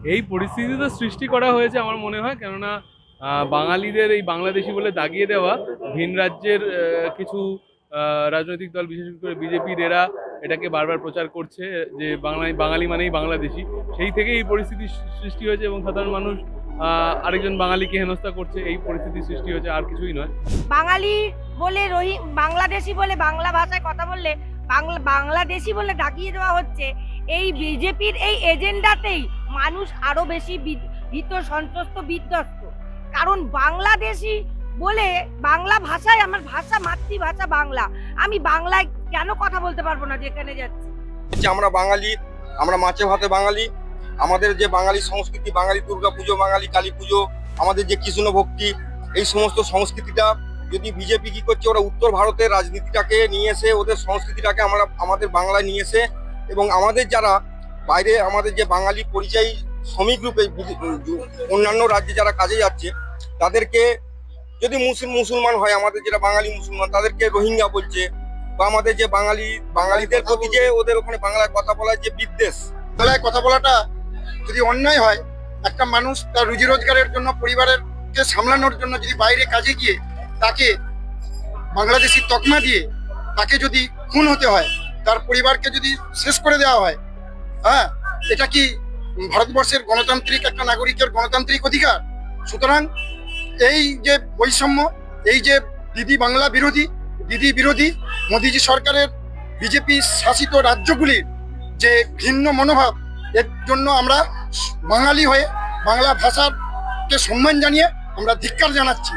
এই পরিস্থিতি তো সৃষ্টি করা হয়েছে আমার মনে হয়, কেননা বাঙালিদের এই বাংলাদেশি বলে দাগিয়ে দেওয়া ভিন রাজ্যের কিছু রাজনৈতিক দল, বিশেষ করে বিজেপির, এরা এটাকে বারবার প্রচার করছে যে বাঙালি মানেই বাংলাদেশি। সেই থেকেই এই পরিস্থিতি সৃষ্টি হয়েছে এবং সাধারণ মানুষ আরেকজন বাঙালিকে হেনস্থা করছে, এই পরিস্থিতি সৃষ্টি হয়েছে, আর কিছুই নয়। বাঙালি বলে বাংলাদেশি বলে বাংলা ভাষায় কথা বললে বাংলাদেশি বলে দাগিয়ে দেওয়া হচ্ছে। এই বিজেপির এই এজেন্ডাতেই মানুষ আরো বেশি ভীত, সন্ত্রস্ত, বিধ্বস্ত। কারণ বাংলাদেশি বলে বাংলা ভাষায়, আমার ভাষা মাতৃভাষা বাংলা, আমি বাংলায় কেন কথা বলতে পারবো না যেখানে যাচ্ছি? আমরা বাঙালি, আমরা মাছে ভাতে বাঙালি। আমাদের যে বাঙালি সংস্কৃতি, বাঙালি দুর্গাপুজো, বাঙালি কালী পুজো, আমাদের যে কৃষ্ণ ভক্তি, এই সমস্ত সংস্কৃতিটা যদি বিজেপি কি করছে, ওরা উত্তর ভারতের রাজনীতিটাকে নিয়ে এসে ওদের সংস্কৃতিটাকে আমাদের বাংলায় নিয়ে এসে, এবং আমাদের যারা বাইরে, আমাদের যে বাঙালি পরিযায়ী শ্রমিক রূপে অন্যান্য রাজ্যে যারা কাজে যাচ্ছে, তাদেরকে যদি মুসলমান হয়, আমাদের যেটা বাঙালি মুসলমান, তাদেরকে রোহিঙ্গা বলছে। বা আমাদের যে বাঙালিদের প্রতি যে ওদের ওখানে বাংলায় কথা বলার যে বিদ্বেষ, বাংলায় কথা বলাটা যদি অন্যায় হয়, একটা মানুষ তার রুজি রোজগারের জন্য, পরিবারকে সামলানোর জন্য যদি বাইরে কাজে গিয়ে তাকে বাংলাদেশি তকমা দিয়ে তাকে যদি খুন হতে হয়, তার পরিবারকে যদি শেষ করে দেওয়া হয়, হ্যাঁ, এটা কি ভারতবর্ষের গণতান্ত্রিক একটা নাগরিকের গণতান্ত্রিক অধিকার? সুতরাং এই যে বৈষম্য, এই যে দিদি বিরোধী মোদিজি সরকারের বিজেপি শাসিত রাজ্যগুলির যে ভিন্ন মনোভাব, এর জন্য আমরা বাঙালি হয়ে বাংলা ভাষাকে সম্মান জানিয়ে আমরা ধিক্কার জানাচ্ছি।